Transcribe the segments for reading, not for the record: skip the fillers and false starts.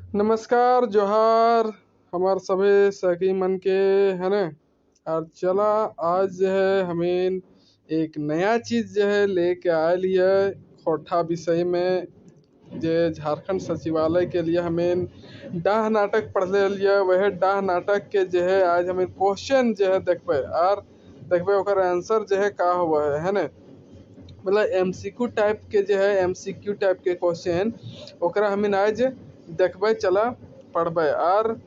नमस्कार जोहार हमार सभी सखी मन के, है ना। और चला आज जो है हमें एक नया चीज जो है लेके आयल है खोटा विषय में। जे झारखंड सचिवालय के लिए हमें डाह नाटक पढ़ले लिया, वह डाह नाटक के जो है आज हमें क्वेश्चन जो है देखबे और देखबे ओकर आंसर जो है का हुआ है ना। मतलब एमसीक्यू टाइप के जो है एमसीक्यू टाइप के क्वेश्चन ओकरा हमें आज देखबे, चला पढ़बे। और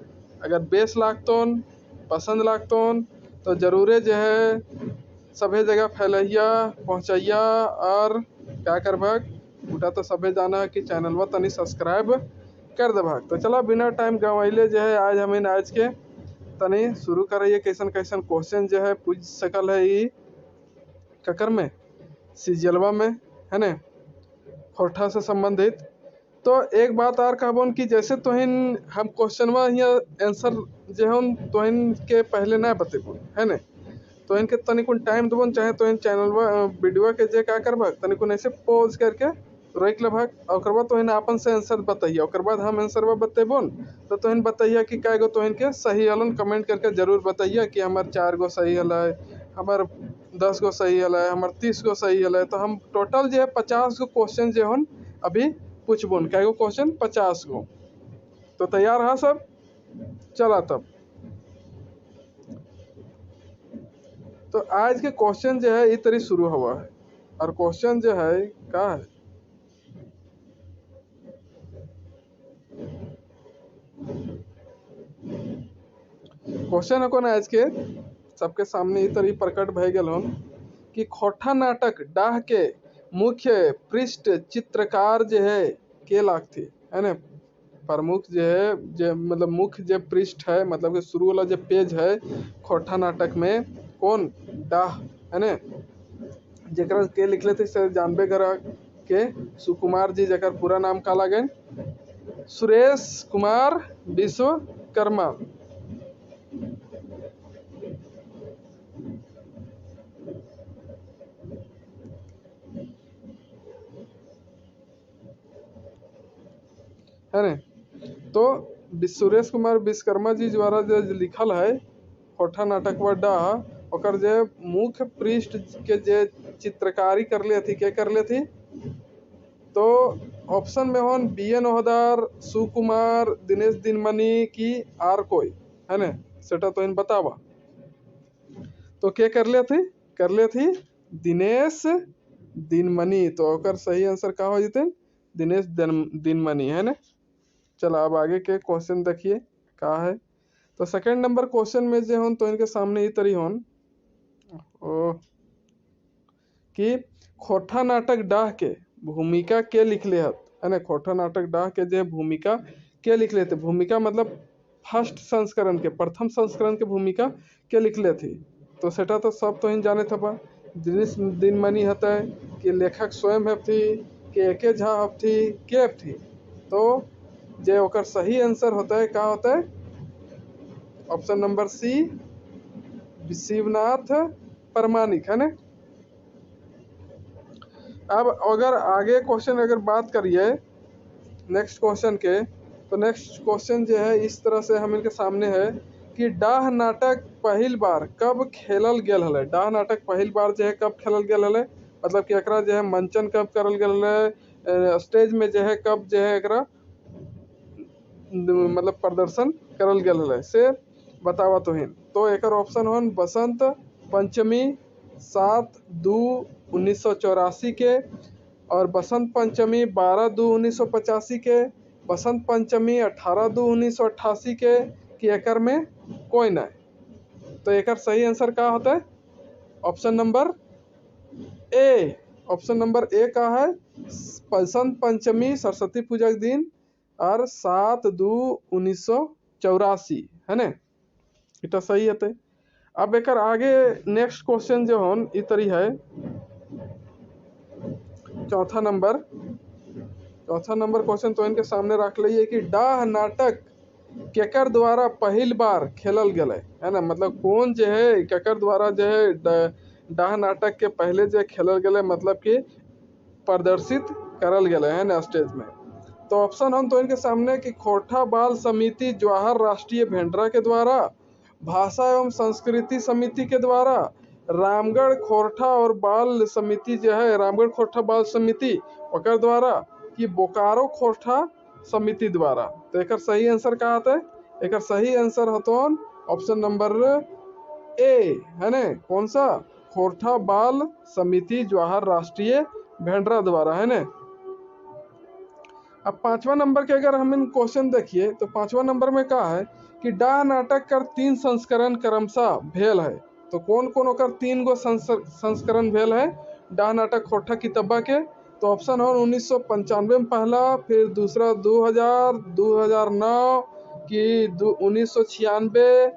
अगर बेस लागतोन पसंद लागतोन तो जरूरे जो है सभे जगह फैलैया पहुँचैया और क्या करबक उठा तो सभे जाना है कि चैनलवा तनी सब्सक्राइब कर देबक। तो चला बिना टाइम गंवाइले जो है आज हमें आज के तनी शुरू करिए। कैसन कैसन क्वेश्चन जो है पूछ सकल है ई ककर में सीजलवा में, है ना, खोटा से संबंधित। तो एक बात और कहबोन कि जैसे तोहिन हम क्वेश्चनवा यहाँ आंसर जो है तोहिन के पहले ना बतेबो, है ना। तोहिन के तनिकुन टाइम देबोन, चाहे तोहिन चैनलवा वीडियो के जे का करबक तनिकुन ऐसे पॉज करके रोक लेबक और ओकर बाद तोहिन आपन से आंसर बताइए। ओकर बाद हम आंसरवा बतेबोन तो तोहिन बताइए कि कै गो तोहिन के सही हलन। कमेंट करके जरूर बताइए कि हमार 4 गो सही हल, हमार 10 गो सही हल, हमार 30 गो सही हल। तो हम टोटल जो है 50 गो क्वेश्चन जो हन अभी पूछबोन। कै गो क्वेश्चन 50 गो। तो तैयार है सब, चला तब। तो आज के क्वेश्चन जो है इस तरह शुरू हुआ है और क्वेश्चन जो है क्या है। क्वेश्चन है आज के सबके सामने इस तरह प्रकट भय गल हन कि खोटा नाटक डाह के मुख्य पृष्ठ चित्रकार जो है के लागथे, है ना। प्रमुख जो है जो मतलब मुख्य जो पृष्ठ है मतलब कि शुरू वाला जो पेज है खोटा नाटक में कौन डाह, है ना। जरा के लिखले थे सर जानबे करा के सुकुमार जी, जकर पूरा नाम का लगे सुरेश कुमार विश्वकर्मा। है ना। तो सुरेश कुमार विश्वकर्मा जी द्वारा जो लिखल है खोटा नाटक व डाह ओकर जे मुख्य पृष्ठ के जे चित्रकारी कर ले थी के कर ले थी। तो ऑप्शन में होन बीएन ओहदार, सुकुमार, दिनेश दिनमणि की आर कोई, है ना। सेटा तो इन बतावा तो के कर ले थी दिनेश दिनमणि। तो ओकर सही आंसर का हो जते दिनेश दिनमणि, है ना। चला अब आगे के क्वेश्चन देखिए का है। तो सेकंड नंबर क्वेश्चन में जो होन तो इनके सामने ये तरी होन कि खोटा नाटक डाह के भूमिका के लिखले हत, है ना। खोटा नाटक डाह के जो भूमिका के लिख लेते, भूमिका मतलब फर्स्ट संस्करण के प्रथम संस्करण के भूमिका के लिखले थी। तो सेटा तो सब तो इन जाने था दिनेश दिनमणि हता कि लेखक स्वयं है थी कि एके झा हब थी के थी। तो जे ओकर सही आंसर होता है क्या होता है ऑप्शन नंबर सी शिवनाथ परमाणिक, है ना। अब अगर आगे क्वेश्चन अगर बात करिए नेक्स्ट क्वेश्चन के, तो नेक्स्ट क्वेश्चन जो है इस तरह से हम इनके सामने है कि डाह नाटक पहल बार कब खेलल गेल हले। डाह नाटक पहल बार जो है कब खेलल गेल हले, मतलब कि एकरा जो है मंचन कब करल गेल हले, स्टेज में जो है कब जो है एकरा मतलब प्रदर्शन करल गेल हले से बतावा तो हिन। तो एकर ऑप्शन होन बसंत पंचमी 7/2/1984 के, और बसंत पंचमी 12/2/1985 के, बसंत पंचमी 18/2/1988 के, कि एकर में कोई ना। तो एकर सही आंसर का होता है option number A. Option number A का है बसंत पंचमी सरस्वती पूजा के दिन और 7/2/1984, है ना। इतना सही है। अब एक आगे नेक्स्ट क्वेश्चन जो होन इ तरी है चौथा नंबर क्वेश्चन तो इनके सामने रख लीजिए कि डाह नाटक केकर द्वारा पहल बार खेलल गए, है ना। मतलब कौन जो है केकर द्वारा जो है डाह नाटक के पहले जो खेलल गए मतलब कि प्रदर्शित करल गए, है ना, स्टेज में। तो ऑप्शन हम तो इनके सामने कि खोरठा बाल समिति जवाहर राष्ट्रीय भेंडरा के द्वारा, भाषा एवं संस्कृति समिति के द्वारा, रामगढ़ खोरठा और बाल समिति जो है रामगढ़ खोरठा बाल समिति ओकर द्वारा, कि बोकारो खोरठा समिति द्वारा। तो एक सही आंसर का आता है? एक सही आंसर होतो ऑप्शन नंबर ए, है ना? कौन सा? खोरठा बाल समिति जवाहर राष्ट्रीय भेंडरा द्वारा, है ना? अब 5वां नंबर के अगर हम इन क्वेश्चन देखिए तो 5वां नंबर में कहा है कि डाह नाटक कर 3 संस्करण क्रमशः भेल है। तो कौन कौन होकर 3 गो संस्करण भेल है डाह नाटक खोरठा कितब्बा के? तो ऑप्शन हो 1995 में पहला, फिर दूसरा 2000, 2009 की 1996,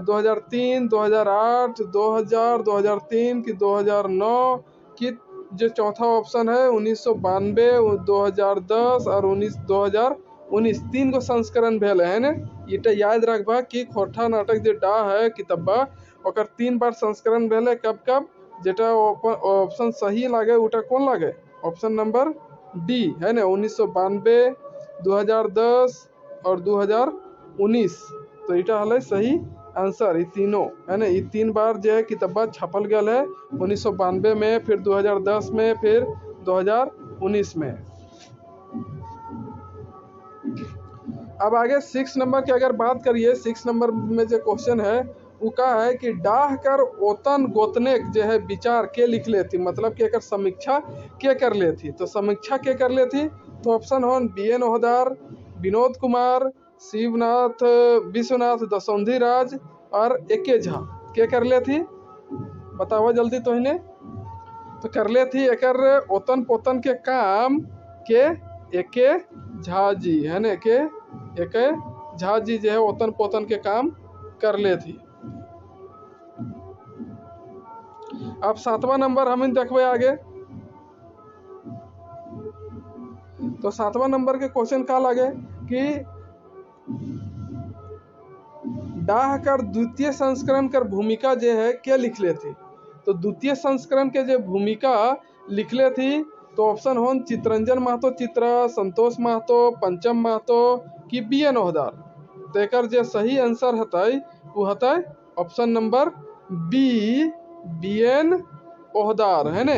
2003, 2008, 2000, 2003 की 2009 की जो चौथा ऑप्शन है 1992, 2010 और 2019 3 गो संस्करण भेल है ना। इटा याद रखबा कि खोरठा नाटक जो डा है कितब्बा ओकर 3 बार संस्करण भेल है। कब कब? जेटा ऑप्शन सही लागे उटा कौन लागे? ऑप्शन नंबर डी, है ना? 1992, 2010 और 2019। तो इटा हल सही आंसर। ये तीनों, है ना? ये 3 बार जो है किताबा छपल गया है 1992 में, फिर 2010 में, फिर 2019 में। अब आगे 6 नंबर की अगर बात करिए, 6 नंबर में जो क्वेश्चन है वो कहा है कि डाह कर ओतन गोतनेक जो है विचार के लिख ले थी, मतलब कि एक समीक्षा के कर ले थी। तो समीक्षा के कर ले थी? तो ऑप्शन हो BN ओहदार, विनोद कुमार, शिवनाथ विश्वनाथ दसौंधी राज और एके झा के कर ले थी? बताओ जल्दी तो इन्हें। तो कर ले थी एकर ओतन पोतन के काम के एके झा जी, है ना? एके झा जी जो है ओतन पोतन के काम कर ले थी। अब 7वां नंबर हम देखबे आगे। तो 7वां नंबर के क्वेश्चन का लगे कि डाह कर द्वितीय संस्करण कर भूमिका जो है के लिख ले थी? तो द्वितीय संस्करण के जो भूमिका लिख ले थी तो ऑप्शन हो चित्रंजन महतो चित्रा, संतोष महतो, पंचम महतो की BN ओहदार। तो एक जो सही आंसर हतई वो हतई ऑप्शन नंबर बी, BN ओहदार, है ना?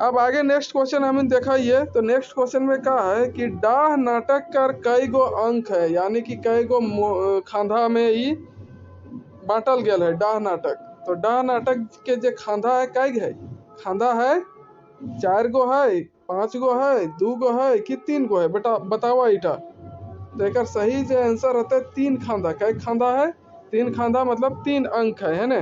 अब आगे नेक्स्ट क्वेश्चन हमें दिखाइए। तो नेक्स्ट क्वेश्चन में कहा है कि डाह नाटक कर कई गो अंक है, यानी कि कई गो खांधा में ही बांटल गया है डाह नाटक। तो डाह नाटक के जो खांधा है कई है? खांधा है 4 गो है, 5 गो है, 2 गो है कि 3 गो है? बेटा बतावा इटा। तो एक सही जो आंसर होता है 3 खांधा। कई खांधा है? 3 खांधा, मतलब 3 अंक है ना?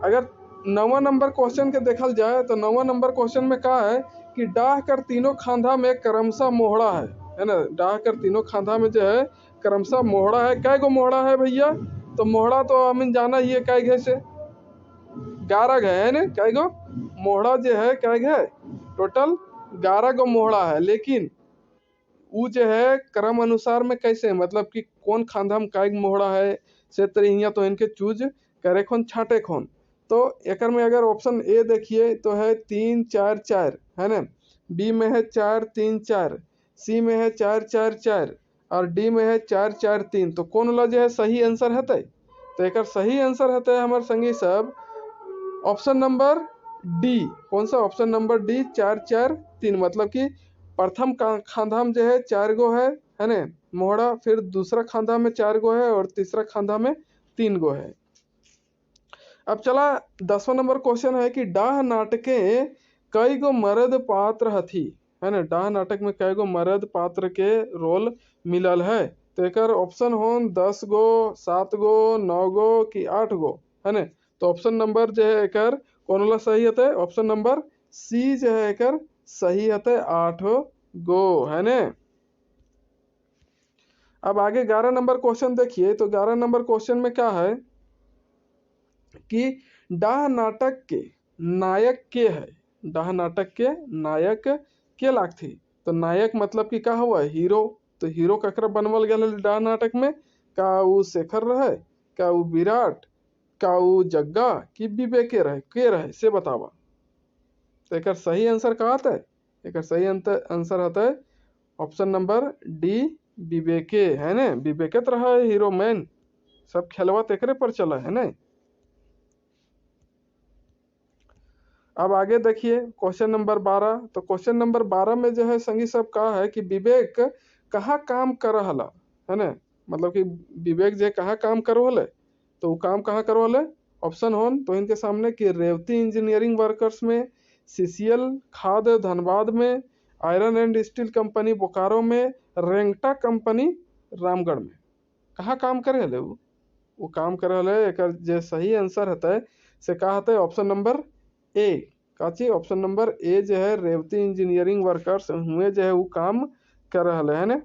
अगर 9वां नंबर क्वेश्चन के देखल जाए तो 9वां नंबर क्वेश्चन में कहा है कि डाह कर तीनों खांधा में क्रमशः मोहड़ा है ना? डाह कर तीनों खांधा में जो है क्रमशः मोहड़ा है। कै गो मोहड़ा है भैया? तो मोहड़ा तो हम जाना ही है कै घे से 11 है ना? कै गो मोहड़ा जो है कै घे? टोटल 11 गो मोहड़ा है। लेकिन वो जो है क्रम अनुसार में कैसे, मतलब कि कौन खांधा में कै मोहड़ा है से तरिया तो इनके चूज करे खोन छाटे खोन। तो एक में अगर ऑप्शन ए देखिए तो है 3 4 4, है ना? बी में है 4 3 4, सी में है 4 4 4 और डी में है 4 4 3। तो कौन वाला जो है सही आंसर है? तो एक सही आंसर है हमारे संगी सब ऑप्शन नंबर डी। कौन सा? Option number D 4 4 3। मतलब कि प्रथम खांधा में जो है 4 गो है ना मोहड़ा, फिर दूसरा खांधा में 4 गो है और तीसरा खांधा में 3 गो है। अब चला 10वां नंबर क्वेश्चन है कि डाह नाटके कई गो मर्द पात्र हथी, है ना? डाह नाटक में कई गो मर्द पात्र के रोल मिलल है? तो एक ऑप्शन हो 10 गो, 7 गो, 9 गो कि 8 गो, है ना? तो ऑप्शन नंबर जो है एक कौन वाला सही है? ऑप्शन नंबर सी जो है एक सही है 8 गो, है ना? अब आगे 11 नंबर क्वेश्चन देखिए। तो 11 नंबर क्वेश्चन में क्या है कि डाह नाटक के नायक के है? डाह नाटक के नायक के लागथी? तो नायक मतलब कि का हुआ? हीरो। तो हीरो ककरा बनवल गया डाह नाटक में? का वो शेखर रहे, का वो विराट, का वो जग्गा कि विवेके रहे? के रहे से बतावा। तो एक सही आंसर का आता है? एक सही आंसर आता है ऑप्शन नंबर डी, विवेके, है ना। विवेके तो रहा है हीरो मैन, सब खेलवा तेकरे पर चला है ना। अब आगे देखिए क्वेश्चन नंबर 12। तो क्वेश्चन नंबर 12 में जो है संगी सब कहा है कि विवेक कहाँ काम कर रहा है ना, मतलब कि विवेक जो कहाँ काम करो हले, तो वो काम कहाँ करो हले। ऑप्शन होन तो इनके सामने कि रेवती इंजीनियरिंग वर्कर्स में, सीसीएल खाद धनबाद में, iron and steel company Bokaro में, रेंगटा कंपनी रामगढ़ में। कहाँ काम करे हले वो काम करे हले। एक जो सही आंसर होता है से कहा होता है ऑप्शन नंबर ए। काची ऑप्शन नंबर ए जो है रेवती इंजीनियरिंग वर्कर्स हुए जो है वो काम कर रहा है ना।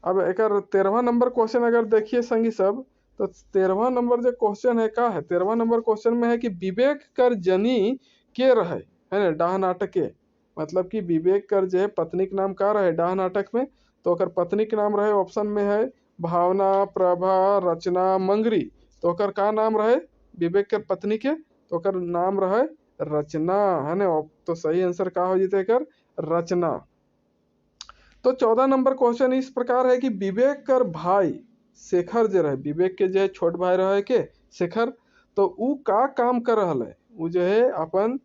अब एक 13वां नंबर क्वेश्चन अगर देखिए संगी सब, तो 13वां नंबर जो क्वेश्चन है का है, 13वां नंबर क्वेश्चन में है कि विवेक कर जनी के रहे है ना डाह नाटक के, मतलब कि विवेक कर जो है पत्नी के नाम का रहे डाह नाटक में। तो अगर पत्नी के नाम रहे ऑप्शन में है भावना, प्रभा, रचना, मंगरी। तो अगर का नाम रहे विवेक कर पत्नी के, तो अगर नाम रहे रचना, है ना। तो सही आंसर का हो जीते कर रचना। तो 14 नंबर क्वेश्चन इस प्रकार है कि विवेक कर भाई शेखर जो रहे, विवेक के जो है छोट भाई रहे के शेखर, तो ऊ का काम कर रहा है, वो जो है अपन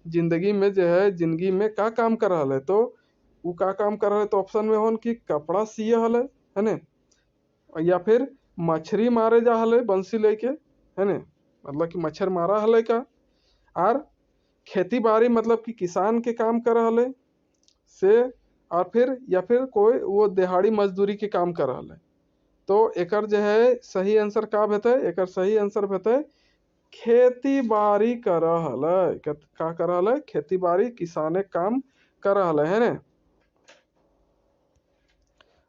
जिंदगी में जो है जिंदगी में का काम कर रहा है। तो वो का काम कर रहा है, तो ऑप्शन में होन कि कपड़ा सिए हले, है ना, या फिर मछली मारे जा हले बंसी लेके, है ना, मतलब कि मच्छर मारा हले का, और खेती बाड़ी मतलब कि किसान के काम कर रहा है से, और फिर या फिर कोई वो दिहाड़ी मजदूरी के काम कर रहा है। तो एकर जो है सही आंसर का भेटे, एकर सही आंसर भेटे खेती बाड़ी कर रहा है। का कर रहा है? खेती बाड़ी किसाने काम कर रहा है ना।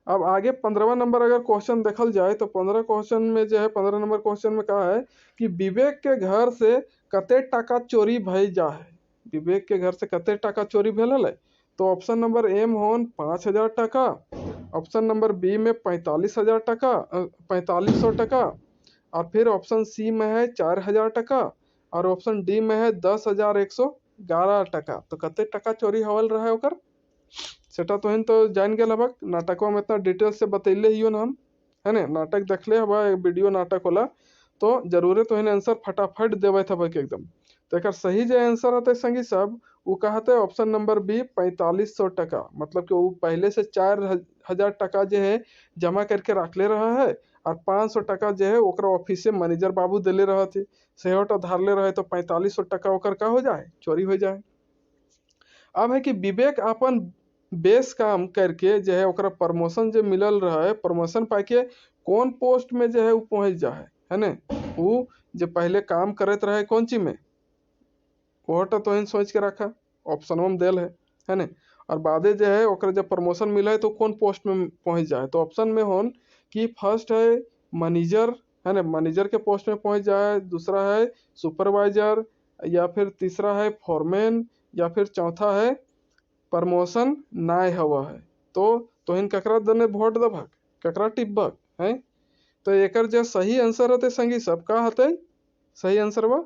अब आगे 15वां नंबर अगर क्वेश्चन देखल जाए, तो 15 क्वेश्चन में जो है 15 नंबर क्वेश्चन में कहा है कि विवेक के घर से कते टाका चोरी भइल जा है। विवेक के घर से कते टाका चोरी भेल है। तो ऑप्शन नंबर एम होन 5,000 टका, ऑप्शन नंबर बी में 45,000 टका, 4500 टका, और फिर ऑप्शन सी में है 4,000 टका, और ऑप्शन डी में है 10,111 टका। तो कते टका चोरी होल रहा है ओकर सेटा तो हिन तो जान गया लगभग, नाटकों में इतना डिटेल से बतैले ही हम, है ना। नाटक देखले हवा, वीडियो नाटक होला, तो जरूरे तो हिन आंसर फटाफट देवे था भाई एकदम। तो एक सही जो आंसर होता है संगी सब, वो कहते हैं ऑप्शन नंबर बी 4500 टका, मतलब कि वो पहले से 4,000 टका जो है जमा करके रख ले रहा है, और 500 टका जो है ओकरा ऑफिस से मैनेजर बाबू दिले रहे थे, सेहट धार ले रहे, तो 4500 टका ओकर का हो जाए चोरी हो जाए। अब है कि विवेक अपन बेस काम करके जो है ओकरा प्रमोशन जो मिलल रहा है, प्रमोशन पाके कौन पोस्ट में जो है वो पहुंच जा है ना। वो जो पहले काम करते रहे कौन चीज में, वो तो इन सोच के रखा ऑप्शन में देल है ना। और बादे जो है ओकरा जब प्रमोशन मिला है तो कौन पोस्ट में पहुंच जाए, तो ऑप्शन में होन कि फर्स्ट है मैनेजर, है ना, मैनेजर के पोस्ट में पहुंच जाए, दूसरा है सुपरवाइजर, या फिर तीसरा है फॉरमैन, या फिर चौथा है प्रमोशन नाय हवा है। तो इन ककरा दने वोट दबक, ककरा टिब्बक है। तो एकर जो सही आंसर होते संगी सब का होते सही आंसर बा,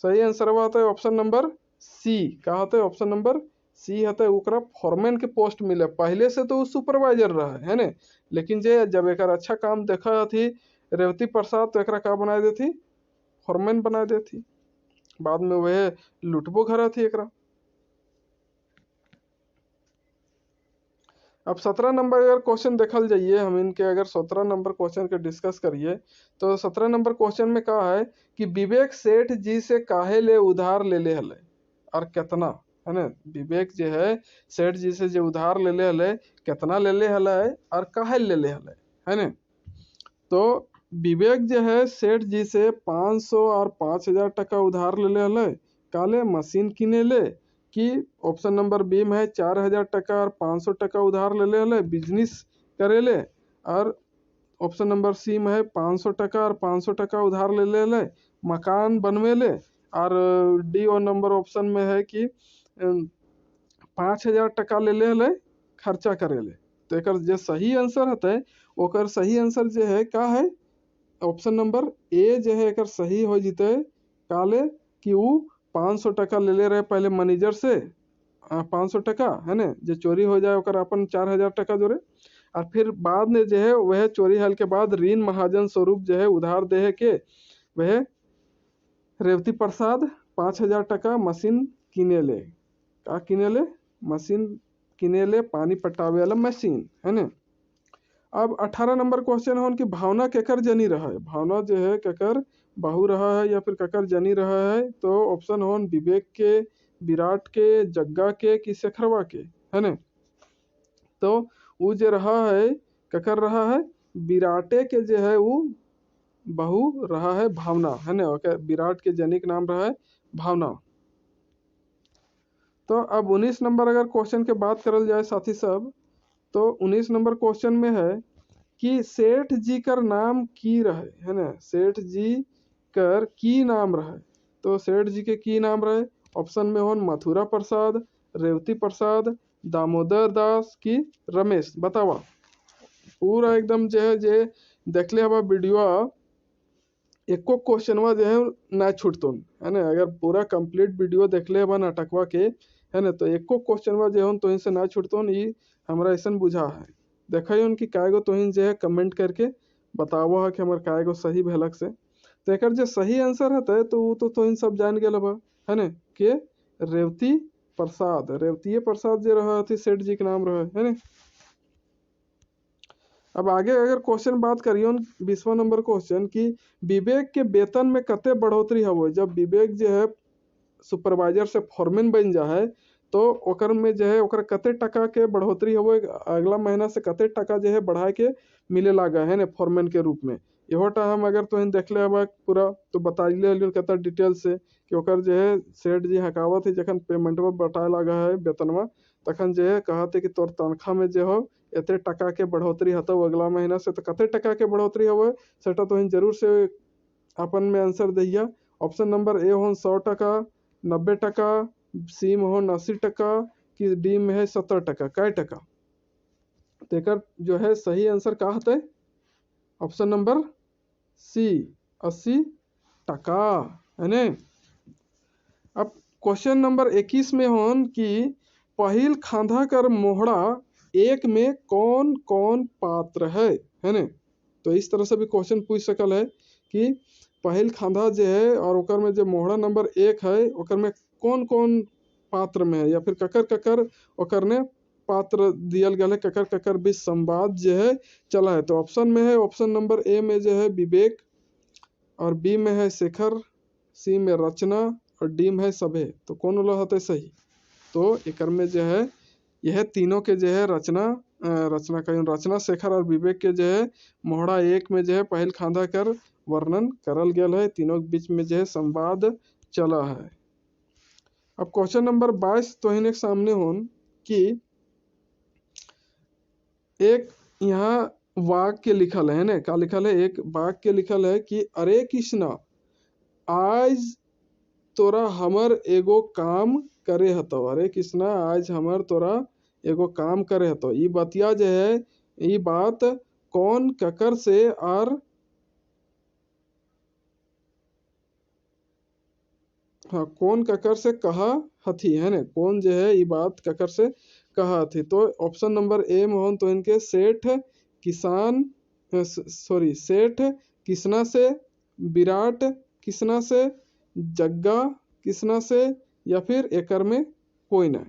सही आंसर बा होता है ऑप्शन नंबर सी। का होता है ऑप्शन नंबर सी होता है ओकरा फॉरमैन के पोस्ट मिले, पहले से तो वो सुपरवाइजर रहा है ना, लेकिन जे जब एक अच्छा काम देखा थी रेवती प्रसाद, तो एकरा का बना देती फॉरमैन बना देती, बाद में वह लुटबो घर थी एकरा। अब 17 नंबर अगर क्वेश्चन देखल जाइए हम इनके, अगर 17 नंबर क्वेश्चन के डिस्कस करिए, तो 17 नंबर क्वेश्चन में कहा है कि विवेक सेठ जी से काहे ले उधार ले हले और कितना, है ना। विवेक जो है सेठ जी से जो उधार ले हले, कितना ले हले और काहे ले हले, है ना। तो विवेक जो है सेठ जी से 500 और 5,000 टका उधार ले हले, काले मशीन किने ले, कि ऑप्शन नंबर बी में है 4,000 टका और 500 टका उधार ले हले बिजनेस करे ले, और ऑप्शन नंबर सी में है 500 टका और 500 टका उधार ले हले मकान बनवे ले, और डी और नंबर ऑप्शन में है कि 5,000 टका ले हले खर्चा करे ले। तो एक जो सही आंसर होता है ओकर सही आंसर जो है का है ऑप्शन नंबर ए जो है एक सही हो जीते काले, कि वो 500 टका ले ले रहे पहले मैनेजर से 500 टका है ना, जो चोरी हो जाए ओकर अपन 4000 टका जोड़े, और फिर बाद में जो है वह चोरी हल के बाद ऋण महाजन स्वरूप जो है उधार दे के वह रेवती प्रसाद 5000 टका मशीन किने ले। का किने ले? मशीन किने ले, पानी पटावे वाला मशीन है ना। अब 18 नंबर क्वेश्चन है कि भावना केकर जनी रहा है। भावना जो है केकर बहू रहा है या फिर केकर जनी रहा है। तो ऑप्शन हो विवेक के, विराट के, जग्गा के कि शेखरवा के, है ना। तो वो जो रहा है केकर रहा है, विराटे के जो है वो बहू रहा है भावना, है ना। विराट के जनिक नाम रहा है भावना। तो अब 19 नंबर अगर क्वेश्चन के बात करल जाए साथी सब, तो 19 नंबर क्वेश्चन में है कि सेठ जी कर नाम की रहे, है ना। सेठ जी कर की नाम रहे। तो सेठ जी के की नाम रहे। ऑप्शन में हो मथुरा प्रसाद, रेवती प्रसाद, दामोदर दास की रमेश। बतावा पूरा एकदम जो है जे देख ले हवा वीडियो, एको क्वेश्चनवा जो है ना छूटतो, है ना। अगर पूरा कंप्लीट वीडियो देख ले हवा नाटकवा के, है ना, तो एको क्वेश्चनवा जो है तो इनसे ना छूटतो। ये हमारा ऐसा बुझा है। देखा ही उनकी कायगो तोहिन जो है कमेंट करके बतावो है कि हमारे कायगो सही भेलक से। तो एक जो सही आंसर है तो वो तो तोहिन सब जान गए बा, है ना, कि रेवती प्रसाद, रेवती प्रसाद जो रहा थी सेठ जी के नाम रहा है ना। अब आगे अगर क्वेश्चन बात करिए 20वां नंबर क्वेश्चन कि विवेक के वेतन में कते बढ़ोतरी हो। जब विवेक जो है सुपरवाइजर से फॉरमैन बन जा है तो ओकर में जो है ओकर कते टका के बढ़ोतरी हो, अगला महीना से कते टका जो है बढ़ा के मिले लागा है ना फॉरमैन के रूप में। इहोटा हम अगर तो देख ले हवा पूरा तो बता कत डिटेल से कि ओकर जो है सेठ जी हकावत है जखन पेमेंट बटाए लगा है वेतनवा, तखन जो है कहते कि तोर तनख्वाह में जो हो एते टका के बढ़ोतरी हतो अगला महीना से। तो कते टका के बढ़ोतरी हो सेटा तो जरूर से अपन में आंसर दिया। ऑप्शन नंबर ए हो 100 टका, 90 टका, सी में हो 80 टका कि डी में है 70 टका। कै टका? तेकर जो है सही आंसर का होता है ऑप्शन नंबर सी 80 टका, है ना। अब क्वेश्चन नंबर 21 में हो कि पहिल खांधा कर मोहड़ा एक में कौन कौन पात्र है ना। तो इस तरह से भी क्वेश्चन पूछ सकल है कि पहिल खांधा जो है और ओकर में जो मोहड़ा नंबर 1 है ओकर में कौन कौन पात्र में है या फिर ककर ककर ओकर ने पात्र दियल गया है, ककर ककर भी संवाद जो है चला है। तो ऑप्शन में है ऑप्शन नंबर ए में जो है विवेक, और बी में है शेखर, सी में रचना और डी में है सभे। तो कौन वाला होता है सही? तो एकर में जो है यह तीनों के जो है रचना शेखर और विवेक के जो है मोहड़ा 1 में जो है पहिल खांधा कर वर्णन करल गया है। तीनों के बीच में जो है संवाद चला है। अब क्वेश्चन नंबर 22 तो के सामने हो कि एक यहाँ वाक्य लिखल है ना, का लिखल है, एक वाक्य लिखल है कि अरे कृष्णा आज तोरा हमर एगो काम करे हतो। अरे कृष्णा आज हमर तोरा एगो काम करे हतो। ये बतिया जो है ये बात कौन ककर से और हाँ कौन ककर से कहा हथी, है ना। कौन जो है ये बात ककर से कहा थी। तो ऑप्शन नंबर ए में तो इनके सेठ किसान सॉरी सेठ किसना से, विराट किसना से, जग्गा किसना से या फिर एकर में कोई ना।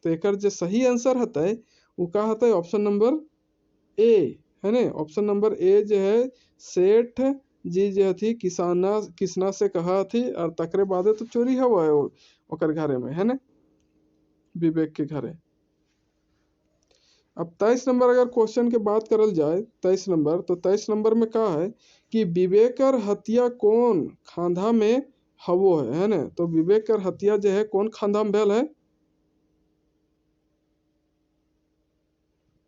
तो एकर जो सही आंसर होता है वो का होता है ऑप्शन नंबर ए, है ना। ऑप्शन नंबर ए जो है सेठ जी जो थी किसना से कहा थी और तकरे बाद तो चोरी हुआ है ओकर घरे में, है ना, विवेक के घरे। अब 23 नंबर अगर क्वेश्चन के बात करल जाए 23 नंबर, तो 23 नंबर में कहा है कि विवेकर हत्या कौन खांधा में हवो है ना। तो विवेकर हत्या जो है कौन खांधा में भेल है?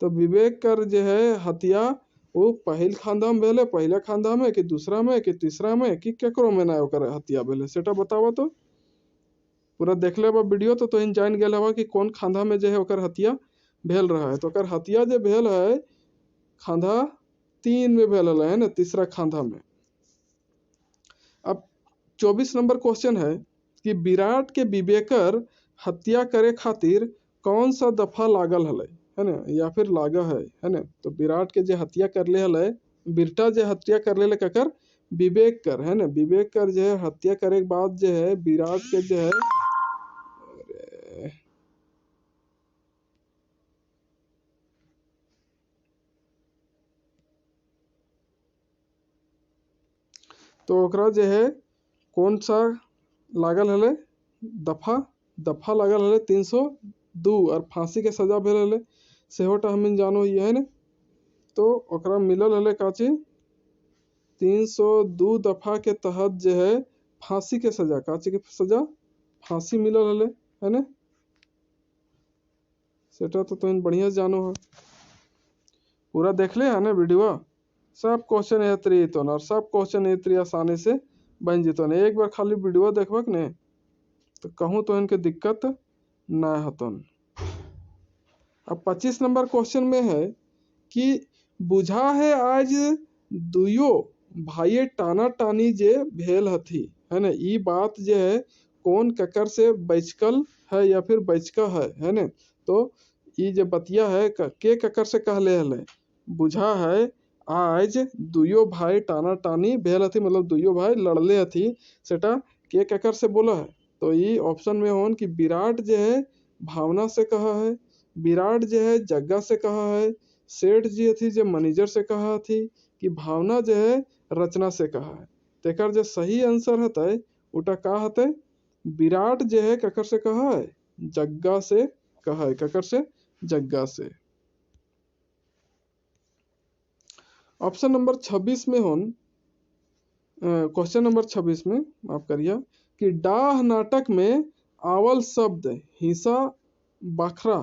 तो विवेक कर जो है हत्या वो पहिल खांधा में भेल है, पहला खांधा में कि दूसरा में कि तीसरा में कि केकरो में ना ओकर हत्या भेल है सेटा बतावा। तो पूरा देख ले वीडियो तो इन जान गया हवा कि कौन खांधा में जो है ओकर हत्या भेल रहा है। तो ओकर हत्या जो भेल है खांधा 3 में भेल है ना, तीसरा खांधा में। अब 24 नंबर क्वेश्चन है कि विराट के विवेकर हत्या करे खातिर कौन सा दफा लागल हलै, है ना, या फिर लागा है ना। तो विराट के जे हत्या कर ले हलै, बिरटा जे हत्या कर ले ककर, विवेक कर, है ना। विवेक कर जो है हत्या करे के बाद जो है विराट के जो है, तो ओकरा जो है कौन सा लागल हलै, दफा लागल हलै 302 और फांसी के सजा भेल हलै, सेहोटा हम जानो ही है ना। तो ओकरा मिलल हलै काची 302 दफा के तहत जो है फांसी के सजा, काची के सजा, फांसी मिलल हलै, है ना। सेटा तो तुम बढ़िया से जानो है, पूरा देख ले है ना वीडियो, सब क्वेश्चन एतरी तो और सब क्वेश्चन एतरी आसानी से बन जितो ने। एक बार खाली वीडियो देखबक ने तो कहूँ तो इनके दिक्कत ना हतन। अब 25 नंबर क्वेश्चन में है कि बुझा है आज दुयो भाई टाना टानी जे भेल हथी, है ना। ई बात जे है कौन ककर से बचकल है या फिर बचका है ना। तो ई जे बतिया है के ककर से कहले हले, बुझा है आज दुयो भाई टाना टानी भेल हथी, मतलब दुयो भाई लड़ले हथी, सेटा के ककर से बोला है। तो ये ऑप्शन में होन कि विराट जो है भावना से कहा है, विराट जो है जग्गा से कहा है, सेठ जी थी जो मैनेजर से कहा थी, कि भावना जो है रचना से कहा है। तेकर जो सही आंसर हतै उटा का हतै, विराट जो है ककर से कहा है, जग्गा से कहा है, ककर से, जग्गा से। ऑप्शन नंबर 26 में होन, क्वेश्चन नंबर 26 में माफ करिए, कि डाह नाटक में आवल शब्द हिस्सा बाखरा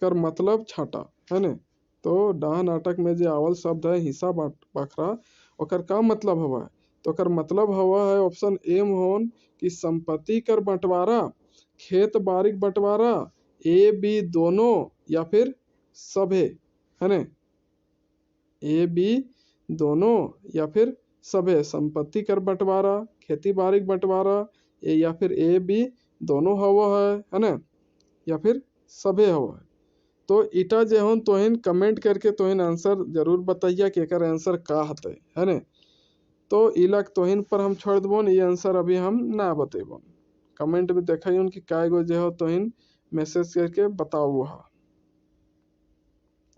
कर मतलब छाटा, है ना। तो डाह नाटक में जो आवल शब्द है हिस्सा बाखरा, ओकर का मतलब हवा है। तो ओकर मतलब हवा है ऑप्शन ए में होन कि संपत्ति कर बंटवारा, खेत बारिक बंटवारा, ए बी दोनों या फिर सभे, है ना। ए बी दोनों या फिर सभे, संपत्ति कर बंटवारा, खेती बाड़ी बंटवारा, या फिर ए बी दोनों हवा है ना, या फिर सभे हवा है। तो इटा जे हो तोहिन कमेंट करके तोहिन आंसर जरूर बताइए कि एकर आंसर का हते, है ना। तो इलक तोहिन पर हम छोड़ देबोन, ये आंसर अभी हम ना बतेबोन। कमेंट में देखिए उनकी काय गो जो हो तोहिन मैसेज करके बताओ वहाँ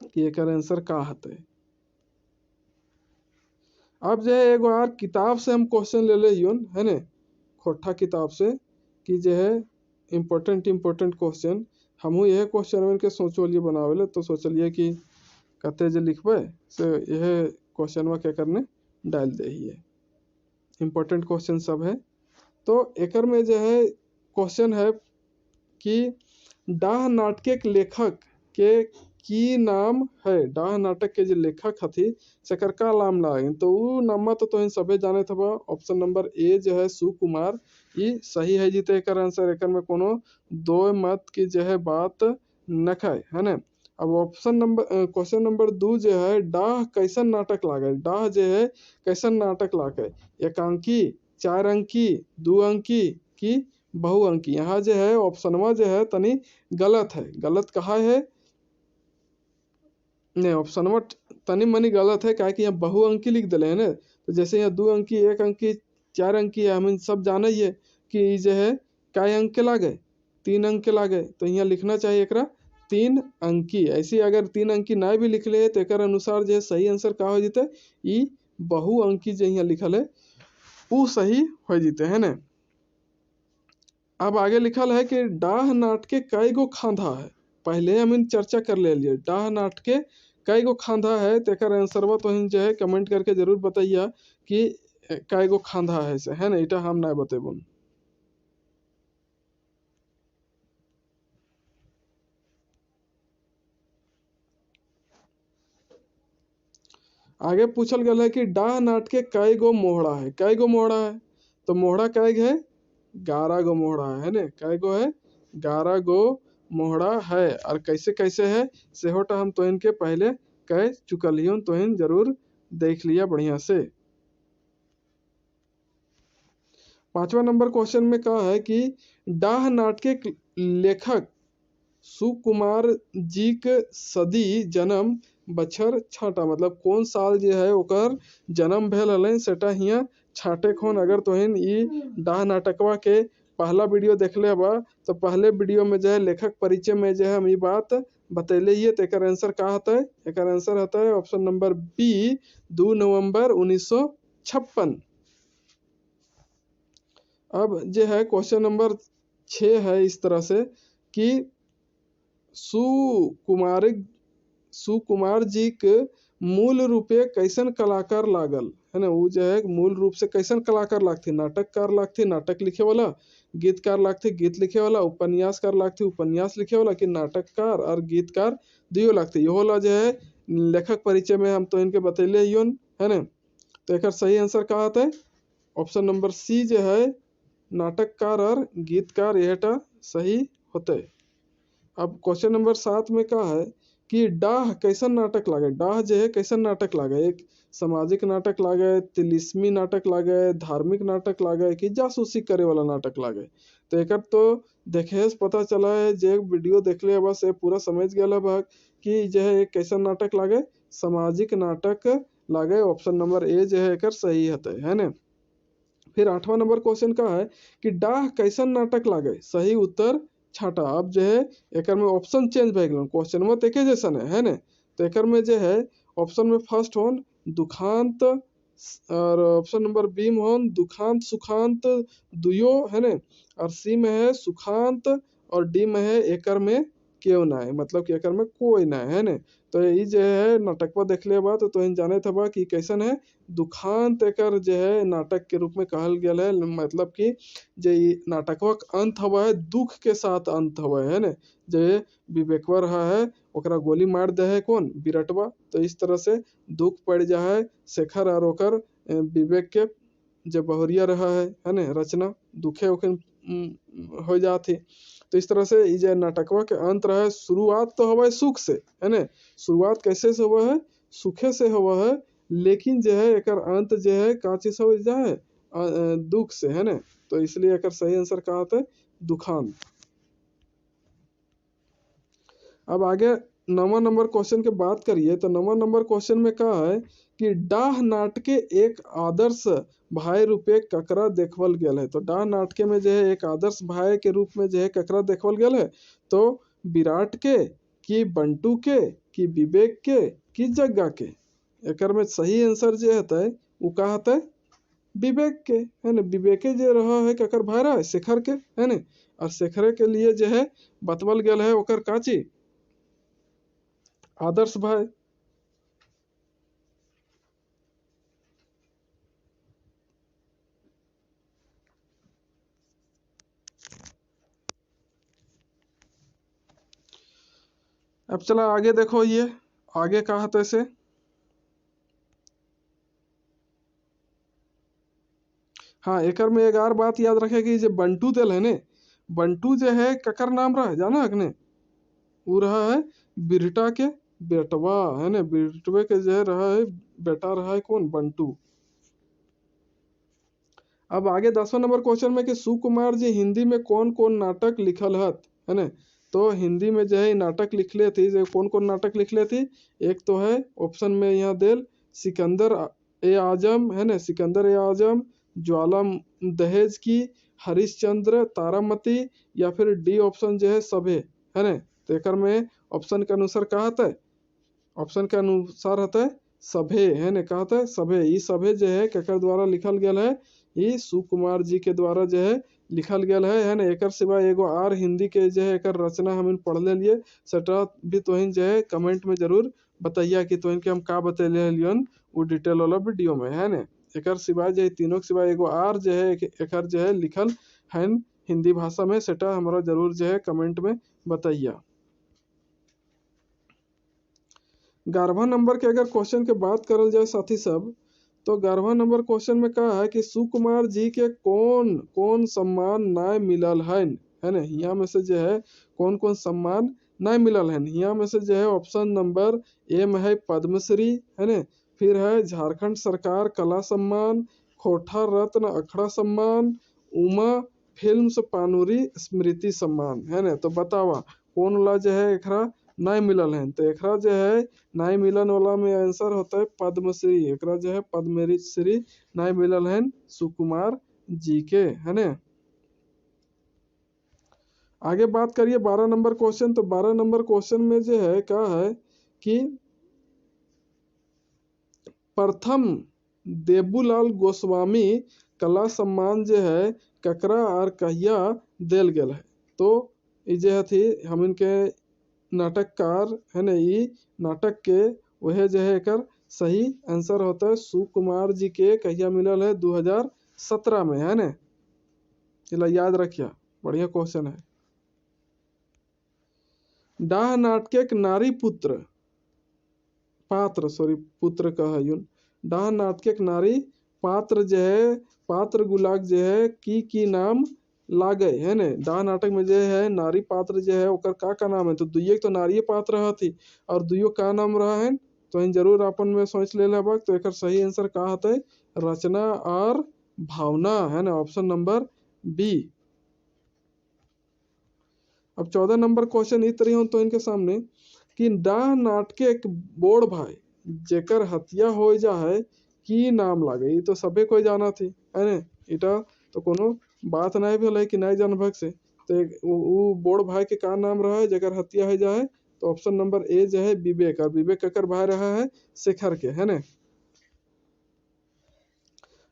कि एकर आंसर का हते। अब जो है एगो और किताब से हम क्वेश्चन ले लियोन, है ना, खोटा किताब से, कि जो है इम्पोर्टेंट क्वेश्चन हमहू यह क्वेश्चन के सोचलिए बनावे, तो सोचलिए कि कते जो लिखबे से यह क्वेश्चन के करने डाल दे ही, इम्पोर्टेंट क्वेश्चन सब है। तो एकर में जो है क्वेश्चन है कि डाह नाटक के लेखक के की नाम है, डाह नाटक के जो लेखक हथी सेकर का नाम लागे, तो वो नाम तो तुम सबे जाने थे। ऑप्शन नंबर ए जो है सुकुमार, ये सही है जीते एकर आंसर, एकर में कोनो दो मत की जो है बात न है ना। अब ऑप्शन नंबर क्वेश्चन नंबर 2 जो है डाह कैसन नाटक लागे, डाह जो है कैसन नाटक लागे, एकांकी, 4 अंकी, 2 अंकी की बहुअंकी। यहाँ जो है ऑप्शनवा जो है तनी गलत है, गलत कहा है, नहीं ऑप्शनवा तनी मनी गलत है, क्या कि यहाँ बहुअंकी लिख दिले है ना। तो जैसे यहाँ 2 अंकी, 1 अंकी, 4 अंकी है, हम सब जाने ही है कि जो है काय अंक के लागे, 3 अंक के लागे, तो यहाँ लिखना चाहिए एकरा 3 अंकी। ऐसे अगर 3 अंकी ना भी लिख ले तो एक अनुसार जो है सही आंसर का हो जीते, ई बहुअंकी जो यहाँ लिखल है वो सही हो जीते, है ना। अब आगे लिखल है कि डाह नाटके कई गो खांधा है, पहले हम चर्चा कर ले लिए, डाह नाटके कई गो खांधा है, तो एक आंसरवा तो जो है कमेंट करके जरूर बताइए कि कई गो खांधा है से, है ना, इटा हम ना बतेबुन। आगे पूछल गया है कि डाह नाटके कई गो मोहड़ा है, कई गो मोहड़ा है, तो मोहड़ा कई है, 11 गो मोहड़ा है ना, कई गो है, 11 गो मोहड़ा है। और कैसे कैसे है सेहोटा हम तो इनके पहले कह चुकल ही, तो इन जरूर देख लिया बढ़िया से। 5वां नंबर क्वेश्चन में कहा है कि डाह नाटक के लेखक सुकुमार जी के सदी जन्म बछर छाटा, मतलब कौन साल जो है ओकर जन्म भेल हलन सेटा हिया छाटे खोन। अगर तोहिन ई डाह नाटकवा के पहला वीडियो देखले बा तो पहले वीडियो में जो है लेखक परिचय में जो है हम ये बात बतैले ही, तो एकर आंसर का होता है? एकर आंसर होता है ऑप्शन नंबर बी 2 नवंबर 1956। अब जो है क्वेश्चन नंबर 6 है इस तरह से कि सुकुमार जी के मूल रूपे कैसन कलाकार लागल है ना, वो जो है मूल रूप से कैसन कलाकार लागथे? नाटककार लागथे, नाटक लिखे वाला, गीतकार लागथे, गीत लिखे वाला, उपन्यासकार लागथे, उपन्यास लिखे वाला, कि नाटककार और गीतकार दुयो लागथे। यो ला जो है लेखक परिचय में हम तो इनके बतैले हियन है ना। तो एक सही आंसर का आता है? ऑप्शन नंबर सी जो है नाटककार और गीतकार, यहटा सही होते। अब क्वेश्चन नंबर 7 में क्या है कि डाह कैसन नाटक लागे? डाह जो है कैसन नाटक लागे? एक सामाजिक नाटक लागे, तिलिस्मी नाटक लागे, धार्मिक नाटक लागे, कि जासूसी करे वाला नाटक लागे? तो एक तो देखे से पता चला है, जे वीडियो देख ले बस ये पूरा समझ गया भाग कि जो है एक कैसन नाटक लागे? सामाजिक नाटक लागे। ऑप्शन नंबर ए जो है एक सही है ना। फिर 8वां नंबर क्वेश्चन का है कि डाह कैसन नाटक लागे? सही उत्तर छाटा। अब जो है एक में ऑप्शन चेंज भे गए, क्वेश्चन में एके जैसन है ना। तो एक में जो है ऑप्शन में फर्स्ट होन दुखांत और ऑप्शन नंबर बी में होन दुखांत सुखांत दुयो है ना, और सी में है सुखांत और डी में है एकर में क्यों ना है, मतलब कि एकर में कोई ना है ना। तो ये जो है नाटकवा देख ले बा तो इन जाने था कि कैसन है दुखांत एकर जो है नाटक के रूप में कहल गया है, मतलब कि जो नाटकवा अंत हवा है दुख के साथ अंत हवा है ना। जो विवेकवा रहा है ओकरा गोली मार दे है कौन? विरटवा। तो इस तरह से दुख पड़ जा है शेखर और ओकर विवेक के जो बहुरिया रहा है ना रचना दुखे हो जाती। तो इस तरह से ये नाटकवा के अंत रहा है। शुरुआत तो हवा है सुख से है ना, शुरुआत कैसे से हुआ है? सुखे से हुआ है, लेकिन जो है एकर अंत जो है का चीज हो जाए दुख से है ना। तो इसलिए एकर सही आंसर का आता है दुखांत। अब आगे 9वां नंबर क्वेश्चन के बात करिए तो 9वां नंबर क्वेश्चन में क्या है कि डाह नाटके एक आदर्श भाई रूपे ककरा देखवल गेल है? तो डाह नाटके में जो है एक आदर्श भाई के रूप में जो है ककरा देखवल गेल है? तो विराट के, कि बंटू के, कि विवेक के, कि जग्गा के? एक में सही आंसर जो है वो का होता है? विवेक के है ना। विवेके जो रहा है ककर भाई रहा है शेखर के है ना, और शेखर के लिए जो है बतवल गेल है ओकर काची आदर्श भाई। अब चला आगे देखो, ये आगे कहा तो ऐसे हाँ एक में एक और बात याद रखे कि जो बंटू दिल है ने, बंटू जो है ककर नाम रहा है जाना है ने? वो रहा है बिरटा के बेटवा है ना, बिरटवे के जो है रहा है बेटा रहा है कौन? बंटू। अब आगे 10वां नंबर क्वेश्चन में कि सुकुमार जी हिंदी में कौन कौन नाटक लिखल है ना। तो हिंदी में जो है नाटक लिख ले थी, जो कौन कौन नाटक लिख ले थी? एक तो है ऑप्शन में यहाँ दिल सिकंदर ए आजम है ना, सिकंदर ए आजम, ज्वाला दहेज की, हरिश्चंद्र, तारामती, या फिर डी ऑप्शन जो है सभे है ना। तो एक में ऑप्शन के अनुसार कहा था, ऑप्शन के अनुसार होता है सभे है ना, कहा था सभे। ये सभे जो है केकर द्वारा लिखल गया है? ये सुकुमार जी के द्वारा जो है लिखल गया है ना। एक सिवा एगो आर हिंदी के जो है एक रचना हम पढ़ ले लिए, सटा भी तोहिन जो है कमेंट में जरूर बताइए कि तोहिन के हम का बतैले लियन वो डिटेल वाला वीडियो में है ना। एक सिवा जो है तीनों के सिवा एगो आर जो है एक जो है लिखल है हिंदी भाषा में, सेटा हमारा जरूर जो है कमेंट में बताइए। 11वां नंबर के अगर क्वेश्चन के बात करल जाए साथी सब, तो 11वां नंबर क्वेश्चन में कहा है कि सुकुमार जी के कौन कौन सम्मान नाय मिलल है ना। यहाँ में से जो है कौन कौन सम्मान नाय मिलल है? यहाँ में से जो है ऑप्शन नंबर ए में है पद्मश्री है ना, फिर है झारखंड सरकार कला सम्मान, खोटा रत्न अखड़ा सम्मान, उमा फिल्म्स पानुरी स्मृति सम्मान है ना। तो बतावा कौन वाला जो है एकरा नहीं मिलल है। तो एकरा जो है नहीं मिलन वाला में आंसर होता है पद्मश्री। एकरा जो है पद्मश्री नहीं मिलल है सुकुमार जी के, है ना। आगे बात करिए 12 नंबर क्वेश्चन। तो 12 नंबर क्वेश्चन में जो है क्या है कि प्रथम देबूलाल गोस्वामी कला सम्मान जो है ककरा और कहिया देल गेल है। तो ये जो थी हम इनके नाटककार है ना, ये नाटक के वह जो है एकर सही आंसर होता है सुकुमार जी के कहिया मिलल है 2017 में, है ना। चला याद रखिया, बढ़िया क्वेश्चन है। डाह नाटक नारी पुत्र पात्र पुत्र का है यून। डाह नाटक नारी पात्र जो है पात्र गुलाग जो है की नाम लागे, है ने। डाह नाटक में जो है नारी पात्र जो है ओकर का नाम है। तो दुइये तो नारी पात्र रहती और दुइयो का नाम रहा है। तो इन जरूर अपन में सोच ले लेबा। तो एक सही आंसर का होता है रचना और भावना, है ना, ऑप्शन नंबर बी। अब 14 नंबर क्वेश्चन इस तरह हो तो इनके सामने कि डाह नाटके एक बोड़ भाई जेकर हत्या हो जा है की नाम लागे। ये तो सबे कोई जाना थी, है ना। इटा तो कोनो बात नहीं भेल कि नहीं जानभक से। तो वो बोड़ भाई के का नाम रहा है जेकर हत्या हो जाए। तो ऑप्शन नंबर ए जो है विवेक। और विवेक ककर भाई रहा है शेखर के, है ना।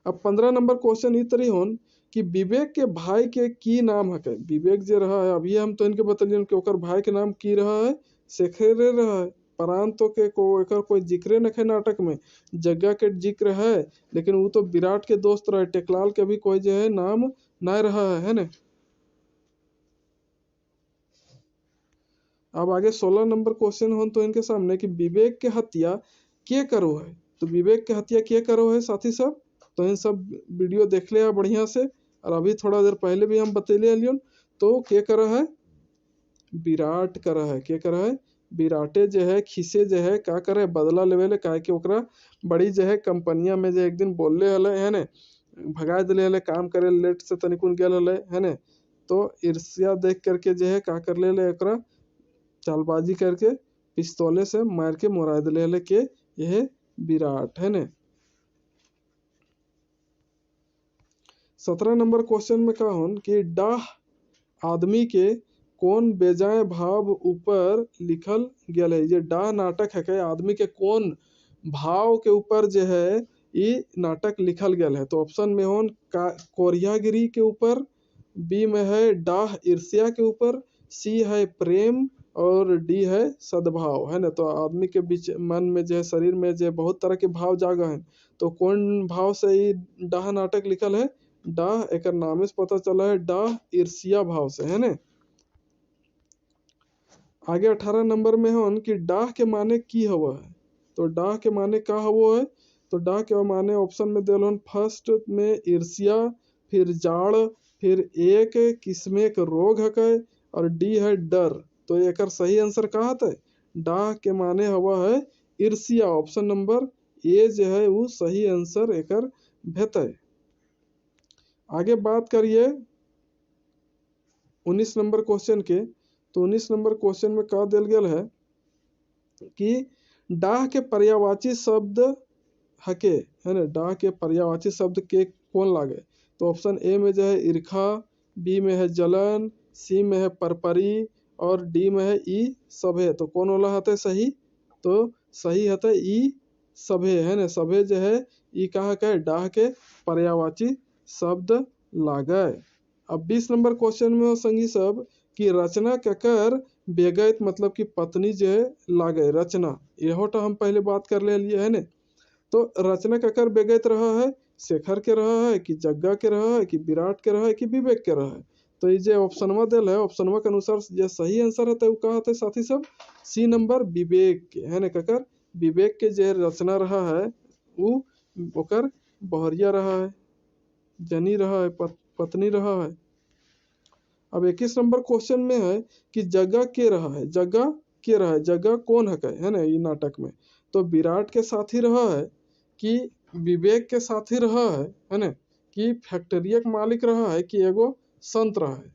अब 15 नंबर क्वेश्चन इस तरह हो कि विवेक के भाई के की नाम है। विवेक जो रहा है अभी हम तो इनके बतलियन कि ओकर भाई के नाम की रहा है शेखर रहा है। परांतो के कोई जिक्र न है नाटक में। जग्गा के जिक्र है लेकिन वो तो विराट के दोस्त रहे। टेकलाल के भी कोई जो है नाम नहीं रहा है ना। अब आगे 16 नंबर क्वेश्चन हो तो इनके सामने कि विवेक के हत्या के करो है। तो विवेक के हत्या के करो है साथी सब। तो इन सब वीडियो देख लिया बढ़िया से। और अभी थोड़ा देर पहले भी हम बतेले लियन। तो के करा है विराट करा है। के करा है विराटे जो है खिसे जो है का करे बदला लेवे काहे कि ओकरा बड़ी जो है कंपनिया में जो एक दिन बोलले हले, है ने, भगा दिले हले काम करे लेट से तनिकुन गेल हले, है ने। तो ईर्ष्या देख करके जो है का कर ले ओकरा चालबाजी करके पिस्तौले से मार के मोरा दिले हले के यह विराट, है ने। 17 नंबर क्वेश्चन में का होन कि डाह आदमी के कौन बेजाय भाव ऊपर लिखल गया है। ये डाह नाटक है के आदमी के कौन भाव के ऊपर जो है ये नाटक लिखल गया है। तो ऑप्शन में होन कोरियागिरी के ऊपर, बी में है डाह ईर्ष्या के ऊपर, सी है प्रेम और डी है सद्भाव, है ना। तो आदमी के बीच मन में जो है शरीर में जो बहुत तरह के भाव जागा है। तो कौन भाव से ये डाह नाटक लिखल है। डाह एक नामे से पता चला है डाह ईर्ष्या भाव से, है ना। आगे 18 नंबर में हो कि डाह के माने की हवा है। तो डाह के माने का हवो है। तो डाह के माने ऑप्शन में दिल फर्स्ट में ईर्ष्या, फिर जाड़, फिर एक किस्मे के रोग है और डी है डर। तो एक सही आंसर का है डाह के माने हवा है ईर्ष्या। ऑप्शन नंबर ए जो है वो सही आंसर एक भेत। आगे बात करिए 19 नंबर क्वेश्चन के। तो 19 नंबर क्वेश्चन में का दिल गया है कि डाह के पर्यायवाची शब्द हके, है ना। डाह के पर्यायवाची शब्द के कौन लागे। तो ऑप्शन ए में जो है ईर्खा, बी में है जलन, सी में है परपरी और डी में है ई सभे। तो कौन वाला हते सही। तो सही हते ई सभे, है ना। सभे जो है ई कहा के डाह के पर्यायवाची शब्द लागे। अब 20 नंबर क्वेश्चन में हो संगी सब कि रचना ककर बेगैत मतलब कि पत्नी जो है लागे रचना। यहो तो हम पहले बात कर ले लिए, है ने। तो रचना ककर बेगैत रहा है शेखर के रहा है कि जग्गा के रहा है कि विराट के रहा है कि विवेक के रहा है। तो ये जो ऑप्शनवा दिल है ऑप्शनवा के अनुसार जो सही आंसर है वो का होता है साथी सब सी नंबर विवेक के, है ना। ककर विवेक के जो रचना रहा है वो ओकर बहरिया रहा है, जनी रहा है, पत्नी रहा है। अब 21 नंबर क्वेश्चन में है कि जगह के रहा है। जगह के रहा है, जगह कौन है ना ये नाटक में। तो विराट के साथी रहा है कि विवेक के साथी रहा है ना, कि फैक्ट्रिया के मालिक रहा है कि एगो संत रहा है।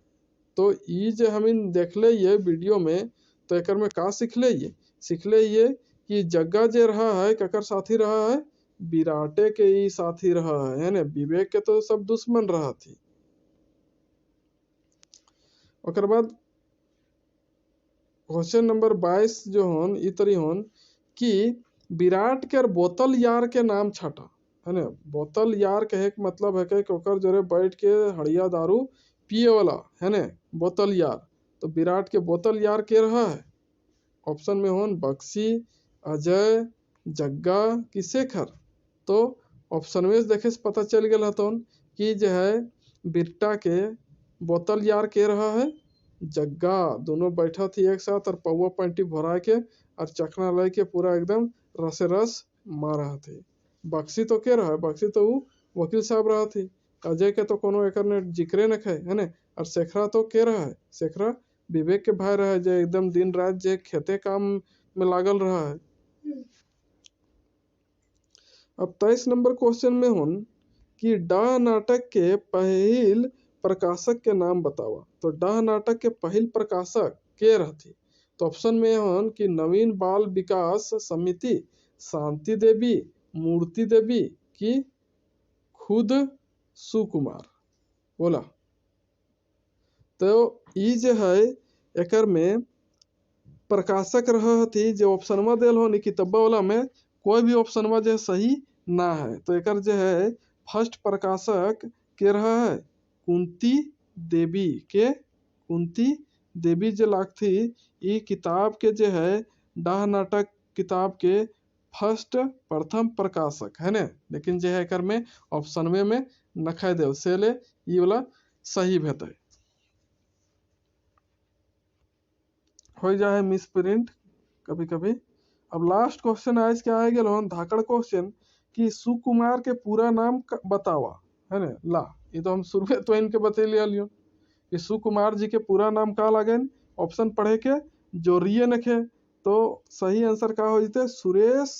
तो ई जे हमिन देखले ये वीडियो में, तो एकर में का सीखले ये कि जग्गा जे रहा है ककर साथी रहा है, विराटे के ही साथी रहा है ना। विवेक के तो सब दुश्मन रहा थी। ओकर बाद क्वेश्चन नंबर 22 जो होन ई तरी होन कि विराट के बोतल यार के नाम छटा है ना। बोतल यार कहे के मतलब है कि ओकर जरे बैठ के हड़िया दारू पिए वाला है ना, बोतल यार। तो विराट के बोतल यार के रहा है? ऑप्शन में होन बक्सी, अजय, जग्गा कि शेखर। तो ऑप्शन में देखे से पता चल गया हतन कि जो है बिरटा के बोतल यार के रहा है जग्गा। दोनों बैठा थी एक साथ और पौवा पंटी भरा के और चखना ले के पूरा एकदम रसे रस मारा थे। बक्सी तो के रहा है? बक्सी तो वो वकील साहब रहा थी। अजय के तो कोनो एकर ने जिक्रे न खाए है ना। और शेखरा तो के रहा है? शेखरा विवेक के भाई रहा है, जो एकदम दिन रात जे खेते काम में लागल रहा है। अब 23 नंबर क्वेश्चन में होन कि डाह नाटक के पहिल प्रकाशक के नाम बतावा। तो डाह नाटक के पहिल प्रकाशक के रहती? तो ऑप्शन में होन कि नवीन बाल विकास समिति, शांति देवी, मूर्ति देवी कि खुद सुकुमार। बोला। तो ई जो है एकर में प्रकाशक रहा थी जो ऑप्शन में देल हो किताबा वाला में कोई भी ऑप्शन में जो सही ना है। तो एकर जो है फर्स्ट प्रकाशक के रहा है कुंती देवी के। कुंती देवी जो लागथी ई किताब के जो है डाह नाटक किताब के फर्स्ट प्रथम प्रकाशक है ना। लेकिन जो है एकर में ऑप्शन में नखाए दे से ले ई वाला सही भेटे हो जाए मिस प्रिंट कभी कभी। अब लास्ट क्वेश्चन आज क्या आ गया धाकड़ क्वेश्चन कि सुकुमार के पूरा नाम बतावा है ना। ला ये तो हम शुरू तो इनके बतेलिया लियो कि सुकुमार जी के पूरा नाम का लागेन। ऑप्शन पढ़े के जोरिए नखे। तो सही आंसर का हो जते सुरेश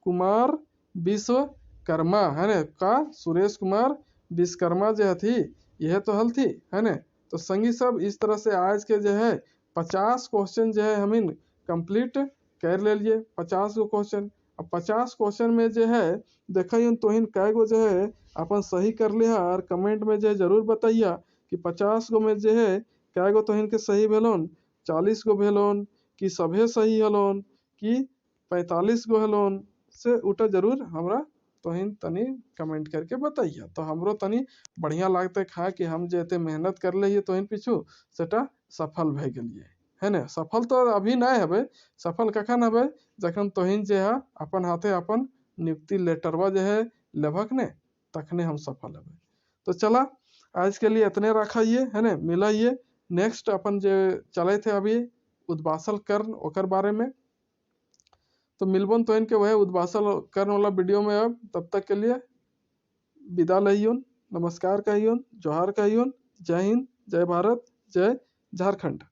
कुमार विश्वकर्मा है ना। का सुरेश कुमार विश्वकर्मा जो थी यह तो हल थी है ना। तो संगी सब इस तरह से आज के जो है 50 क्वेश्चन जो है हम कंप्लीट कर ले लिए। 50 गो क्वेश्चन। अब 50 क्वेश्चन में जो है देखिए तोहिन कै गो जो है अपन सही कर लिया और कमेंट में जो है जरूर बताइए कि 50 गो में जो है कै गो तोहिन के सही भेलोन, 40 गो भेलोन कि सभे सही हलोन कि 45 गो हलोन से उठा जरूर हमरा तोहिन तनी कमेंट करके बताइए। तो हमरो तनी बढ़िया लागते खा कि हम जेते मेहनत कर लिए तोहिन पीछू सेटा सफल भे गेलिए है ना। सफल तो अभी ना हबे, सफल कखन हबे जखन तोहिन जे है अपन हाथे अपन नियुक्ति लेटरवा जो है लेभक ने तखने हम सफल हबे। तो चला आज के लिए इतने रखाइए है ना। मिलाइए नेक्स्ट अपन जो चले थे अभी उद्वासल कर्ण ओकर बारे में। तो मिलबन तो इनके वह उद्वासल कर्ण वाला वीडियो में। अब तब तक के लिए विदा लहियोन, नमस्कार कहियोन, जोहार कहियोन, जय हिंद, जय भारत, जय झारखंड।